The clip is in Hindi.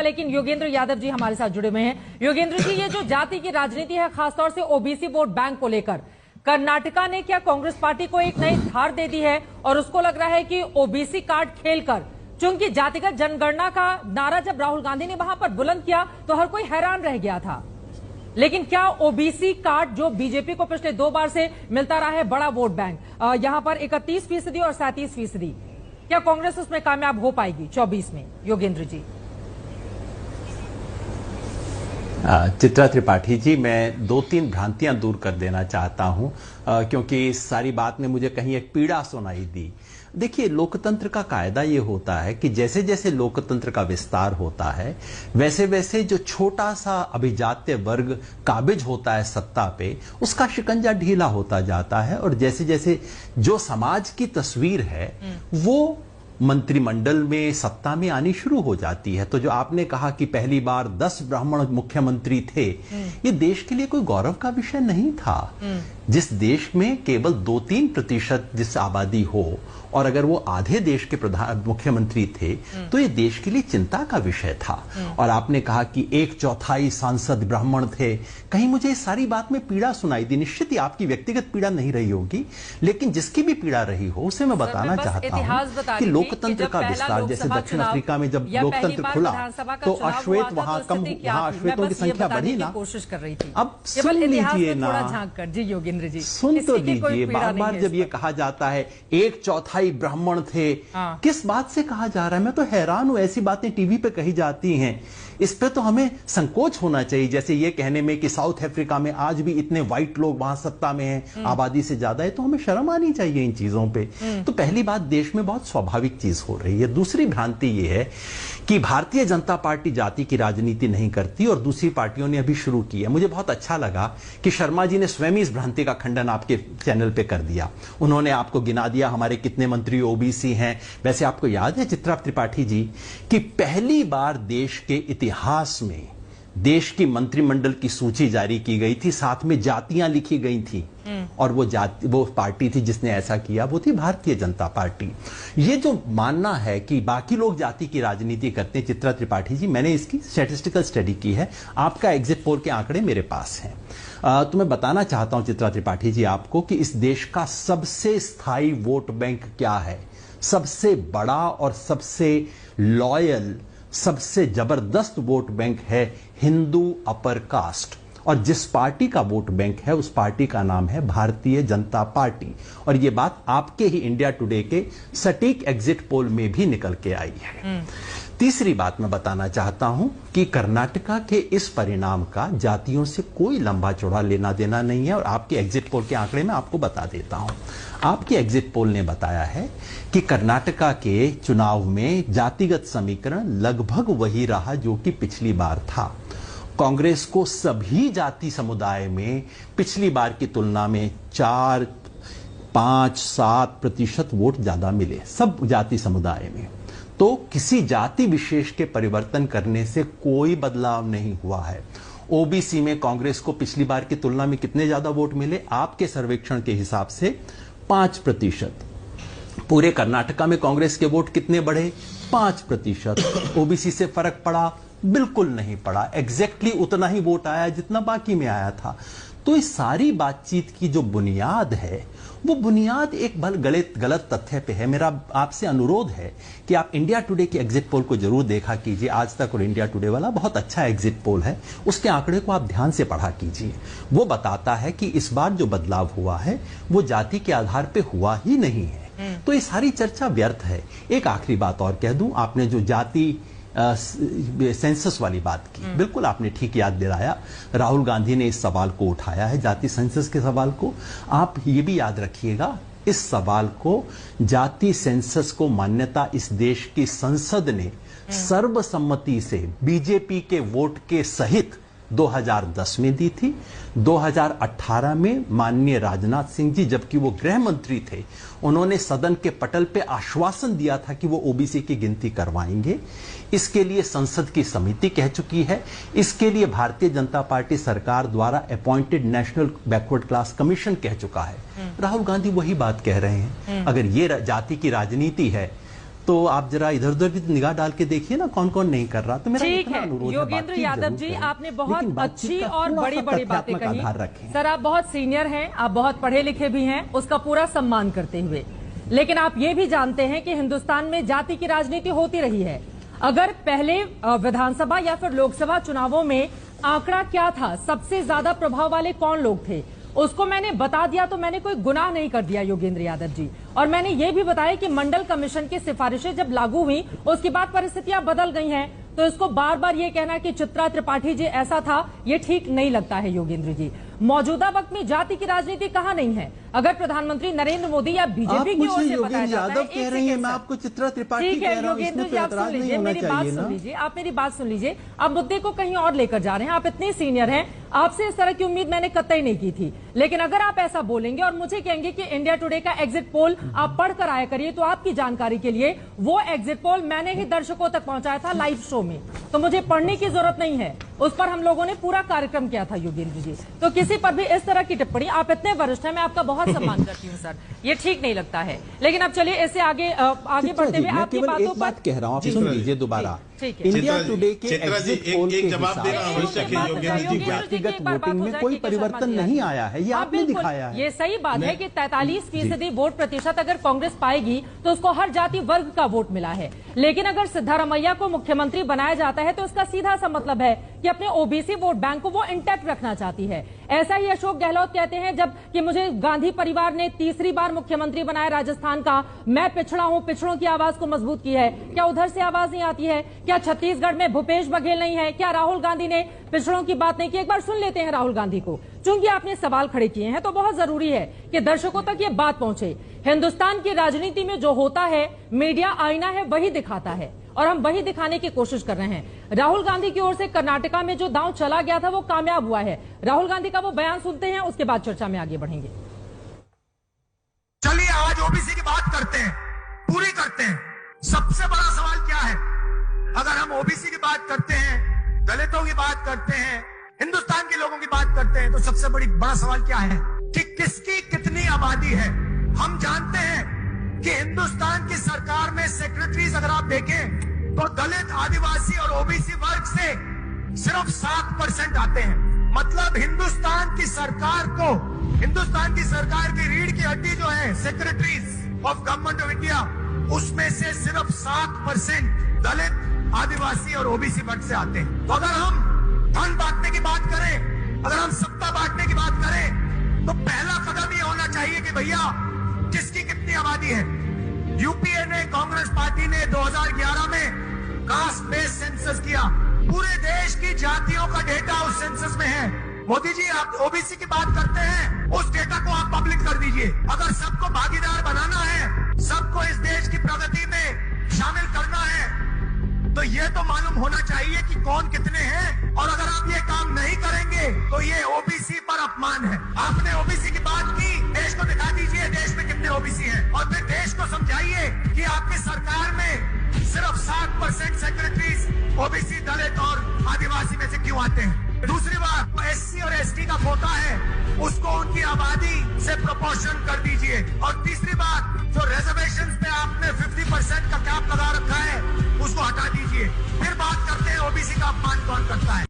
लेकिन योगेंद्र यादव जी हमारे साथ जुड़े हुए हैं। योगेंद्र जी, ये जो जाति की राजनीति है, खासतौर से ओबीसी वोट बैंक को लेकर, कर्नाटका ने क्या कांग्रेस पार्टी को एक नई धार दे दी है और उसको लग रहा है कि ओबीसी कार्ड खेलकर, चूंकि जातिगत जनगणना का नारा जब राहुल गांधी ने वहां पर बुलंद किया तो हर कोई हैरान रह गया था, लेकिन क्या ओबीसी कार्ड जो बीजेपी को पिछले 2 बार से मिलता रहा है, बड़ा वोट बैंक, यहां पर 31% और 37%, क्या कांग्रेस उसमें कामयाब हो पाएगी 24 में? योगेंद्र जी। चित्रा त्रिपाठी जी, मैं 2-3 भ्रांतियां दूर कर देना चाहता हूं, क्योंकि इस सारी बात में मुझे कहीं एक पीड़ा सुनाई दी। देखिए, लोकतंत्र का कायदा ये होता है कि जैसे जैसे लोकतंत्र का विस्तार होता है, वैसे वैसे जो छोटा सा अभिजात्य वर्ग काबिज होता है सत्ता पे, उसका शिकंजा ढीला होता जाता है, और जैसे जैसे जो समाज की तस्वीर है वो मंत्रिमंडल में सत्ता में आनी शुरू हो जाती है। तो जो आपने कहा कि पहली बार 10 ब्राह्मण मुख्यमंत्री थे, ये देश के लिए कोई गौरव का विषय नहीं था। जिस देश में केवल 2-3% जिस आबादी हो, और अगर वो आधे देश के प्रधान मुख्यमंत्री थे, तो ये देश के लिए चिंता का विषय था। और आपने कहा कि 1/4 सांसद ब्राह्मण थे, कहीं मुझे इस सारी बात में पीड़ा सुनाई दी। निश्चित ही आपकी व्यक्तिगत पीड़ा नहीं रही होगी, लेकिन जिसकी भी पीड़ा रही हो उसे मैं बताना चाहता हूं कि लोकतंत्र का विस्तार, जैसे दक्षिण अफ्रीका में जब लोकतंत्र खुला तो अश्वेत वहां अश्वेतों की संख्या बढ़ी ना, कोशिश कर रही थी। अब सुन लीजिए ना, जी योगेंद्र जी, सुन तो लीजिए। बार बार जब ये कहा जाता है 1/4 ब्राह्मण थे, किस बात से कहा जा रहा है? मैं तो हैरान हूं, ऐसी बातें टीवी पे कही जाती हैं, इस पे तो हमें संकोच होना चाहिए। जैसे ये कहने में कि साउथ अफ्रीका में आज भी इतने व्हाइट लोग वहां सत्ता में हैं, आबादी से ज्यादा है, तो हमें शर्म आनी चाहिए इन चीजों पे। तो पहली बात, देश में बहुत स्वाभाविक चीज हो रही है। दूसरी भ्रांति ये है कि भारतीय जनता पार्टी जाति की राजनीति नहीं करती और दूसरी पार्टियों ने अभी शुरू की है। मुझे बहुत अच्छा लगा कि शर्मा जी ने स्वयं इस भ्रांति का खंडन आपके चैनल पे कर दिया। उन्होंने आपको गिना दिया हमारे कितने मंत्री ओबीसी हैं। वैसे आपको याद है चित्रा त्रिपाठी जी कि पहली बार देश के इतिहास में देश की मंत्रिमंडल की सूची जारी की गई थी, साथ में जातियां लिखी गई थी, और वो पार्टी थी जिसने ऐसा किया, वो थी भारतीय जनता पार्टी। ये जो मानना है कि बाकी लोग जाति की राजनीति करते हैं, चित्रा त्रिपाठी जी, मैंने इसकी स्टैटिस्टिकल स्टडी की है, आपका एग्जिट पोल के आंकड़े मेरे पास हैं। तो मैं बताना चाहता हूं चित्रा त्रिपाठी जी आपको कि इस देश का सबसे स्थायी वोट बैंक क्या है, सबसे बड़ा और सबसे लॉयल, सबसे जबरदस्त वोट बैंक है हिंदू अपर कास्ट। और जिस पार्टी का वोट बैंक है उस पार्टी का नाम है भारतीय जनता पार्टी। और यह बात आपके ही इंडिया टुडे के सटीक एग्जिट पोल में भी निकल के आई है। तीसरी बात मैं बताना चाहता हूं कि कर्नाटका के इस परिणाम का जातियों से कोई लंबा चौड़ा लेना देना नहीं है, और आपके एग्जिट पोल के आंकड़े मैं आपको बता देता हूं। आपके एग्जिट पोल ने बताया है कि कर्नाटका के चुनाव में जातिगत समीकरण लगभग वही रहा जो कि पिछली बार था। कांग्रेस को सभी जाति समुदाय में पिछली बार की तुलना में 4, 5, 7% वोट ज्यादा मिले, सब जाति समुदाय में। तो किसी जाति विशेष के परिवर्तन करने से कोई बदलाव नहीं हुआ है। ओबीसी में कांग्रेस को पिछली बार की तुलना में कितने ज्यादा वोट मिले? आपके सर्वेक्षण के हिसाब से 5%। पूरे कर्नाटका में कांग्रेस के वोट कितने बढ़े? 5%। ओबीसी से फर्क पड़ा? बिल्कुल नहीं पड़ा। एग्जैक्टली उतना ही वोट आया जितना बाकी में आया था। तो इस सारी बातचीत की जो बुनियाद है, वो बुनियाद एक गलत तथ्य पे है। मेरा आपसे अनुरोध है कि आप इंडिया टुडे के एग्जिट पोल को जरूर देखा कीजिए। आज तक और इंडिया टुडे वाला बहुत अच्छा एग्जिट पोल है, उसके आंकड़े को आप ध्यान से पढ़ा कीजिए। वो बताता है कि इस बार जो बदलाव हुआ है वो जाति के आधार पे हुआ ही नहीं है। तो ये सारी चर्चा व्यर्थ है। एक आखिरी बात और कह दूं, आपने जो जाति सेंसस वाली बात की, बिल्कुल आपने ठीक याद दिलाया। राहुल गांधी ने इस सवाल को उठाया है, जाति सेंसस के सवाल को। आप ये भी याद रखिएगा, इस सवाल को, जाति सेंसस को मान्यता इस देश की संसद ने सर्वसम्मति से बीजेपी के वोट के सहित 2010 में दी थी। 2018 में माननीय राजनाथ सिंह जी, जबकि वो गृह मंत्री थे, उन्होंने सदन के पटल पे आश्वासन दिया था कि वो ओबीसी की गिनती करवाएंगे। इसके लिए संसद की समिति कह चुकी है। इसके लिए भारतीय जनता पार्टी सरकार द्वारा appointed national backward class commission कह चुका है। राहुल गांधी वही बात कह रहे हैं। अगर ये जाति की राजनीति है तो आप जरा इधर उधर भी निगाह डाल के देखिए ना कौन कौन नहीं कर रहा। तो मेरा ठीक इतना है अनुरोध है, योगेंद्र बातचीत यादव जरूर जी, करें, आपने बहुत लेकिन बातचीत अच्छी का और थोड़ा बड़ी सा बड़ी बातें तथ्यात्मक कही। आधार रखें। सर आप बहुत सीनियर हैं, आप बहुत पढ़े लिखे भी हैं, उसका पूरा सम्मान करते हुए, लेकिन आप ये भी जानते हैं कि हिंदुस्तान में जाति की राजनीति होती रही है। अगर पहले विधानसभा या फिर लोकसभा चुनावों में आंकड़ा क्या था, सबसे ज्यादा प्रभाव वाले कौन लोग थे, उसको मैंने बता दिया तो मैंने कोई गुनाह नहीं कर दिया योगेंद्र यादव जी। और मैंने ये भी बताया कि मंडल कमीशन की सिफारिशें जब लागू हुई उसके बाद परिस्थितियां बदल गई हैं, तो इसको बार बार ये कहना कि चित्रा त्रिपाठी जी ऐसा था, ये ठीक नहीं लगता है योगेंद्र जी। मौजूदा वक्त में जाति की राजनीति कहाँ नहीं है? अगर प्रधानमंत्री नरेंद्र मोदी या बीजेपी की ओर से बताया जाता है, कह रही हैं, मैं आपको चित्रा त्रिपाठी ठीक कह है रहा हूं, योगेंद्र इसमें जी, तो आप सुन एतराज नहीं लीजिए, होना मेरी बात चाहिए सुन ना। लीजिए, आप मेरी बात सुन लीजिए। आप मुद्दे को कहीं और लेकर जा रहे हैं, आप इतने सीनियर हैं, आपसे इस तरह की उम्मीद मैंने कतई नहीं की थी। लेकिन अगर आप ऐसा बोलेंगे और मुझे कहेंगे कि इंडिया टुडे का एग्जिट पोल आप पढ़कर आया करिए, तो आपकी जानकारी के लिए वो एग्जिट पोल मैंने ही दर्शकों तक पहुंचाया था लाइव शो में, तो मुझे पढ़ने की जरूरत नहीं है, उस पर हम लोगों ने पूरा कार्यक्रम किया था योगेंद्र जी। तो किसी पर भी इस तरह की टिप्पणी, आप इतने वरिष्ठ हैं, मैं आपका बहुत सम्मान करती हूं सर, ये ठीक नहीं लगता है। लेकिन अब चलिए इससे आगे बढ़ते हुए आपकी बातों पर बात कह रहा हूं, आप सुन लीजिए दोबारा। ठीक है, इंडिया टुडे के एग्जिट पोल के एक जवाब देना हिसाब आवश्यक है योगेंद्र जी। व्यक्तिगत वोटिंग में कोई परिवर्तन नहीं आया है, ये आपने दिखाया है। ये सही बात है कि 43% वोट प्रतिशत अगर कांग्रेस पाएगी तो उसको हर जाति वर्ग का वोट मिला है। लेकिन अगर सिद्धारमैया को मुख्यमंत्री बनाया जाता है तो इसका सीधा सा मतलब है कि अपने ओबीसी वोट बैंक को वो इंटैक्ट रखना चाहती है। ऐसा ही अशोक गहलोत कहते हैं जब कि मुझे गांधी परिवार ने तीसरी बार मुख्यमंत्री बनाया राजस्थान का, मैं पिछड़ा हूं, पिछड़ों की आवाज को मजबूत की है। क्या उधर से आवाज नहीं आती है? क्या छत्तीसगढ़ में भूपेश बघेल नहीं है? क्या राहुल गांधी ने पिछड़ों की बात नहीं की? एक बार सुन लेते हैं राहुल गांधी को, चूंकि आपने सवाल खड़े किए हैं तो बहुत जरूरी है कि दर्शकों तक ये बात पहुंचे। हिंदुस्तान की राजनीति में जो होता है, मीडिया आईना है वही दिखाता है और हम वही दिखाने की कोशिश कर रहे हैं। राहुल गांधी की ओर से कर्नाटका में जो दांव चला गया था वो कामयाब हुआ है। राहुल गांधी का वो बयान सुनते हैं, उसके बाद चर्चा में आगे बढ़ेंगे। चलिए आज ओबीसी की बात करते हैं, पूरी करते हैं। सबसे बड़ा सवाल क्या है? अगर हम ओबीसी की बात करते हैं, दलितों की बात करते हैं, हिंदुस्तान के लोगों की बात करते हैं, तो सबसे बड़ा सवाल क्या है कि किसकी कितनी आबादी है। हम जानते हैं कि हिंदुस्तान की सरकार में सेक्रेटरीज अगर आप देखें तो दलित, आदिवासी और ओबीसी वर्ग से सिर्फ 7% आते हैं। मतलब हिंदुस्तान की सरकार की रीढ़ की हड्डी जो है secretaries of government of India, उसमें से सिर्फ 7% दलित, आदिवासी और ओबीसी वर्ग से आते हैं। तो अगर हम धन बांटने की बात करें, अगर हम सत्ता बांटने की बात करें, तो पहला कदम ये होना चाहिए कि भैया किसकी कितनी आबादी है। यूपीए ने, कांग्रेस पार्टी ने 2011 में कास्ट बेस्ड सेंसस किया। पूरे देश की जातियों का डेटा उस सेंसस में है। मोदी जी आप ओबीसी की बात करते हैं, उस डेटा को आप पब्लिक कर दीजिए। अगर सबको भागीदार बनाना है, सबको इस देश की प्रगति में शामिल करना है, तो ये तो मालूम होना चाहिए कि कौन कितने हैं। और अगर आप ये काम नहीं करेंगे तो ये ओबीसी पर अपमान है। आपने ओबीसी की बात की, देश को दिखा दीजिए देश में कितने ओबीसी हैं, और फिर देश को समझाइए कि आपकी सरकार में सिर्फ 7% सेक्रेटरीज ओबीसी, दलित और आदिवासी में से क्यों आते हैं। दूसरी बात, एससी और एसटी का कोटा है, उसको उनकी आबादी से प्रोपोर्शन कर दीजिए। और तीसरी बात, जो रिजर्वेशन पे आपने 50% का कैप लगा रखा है, उसको हटा दीजिए। फिर बात करते हैं ओबीसी का अपमान कौन करता है।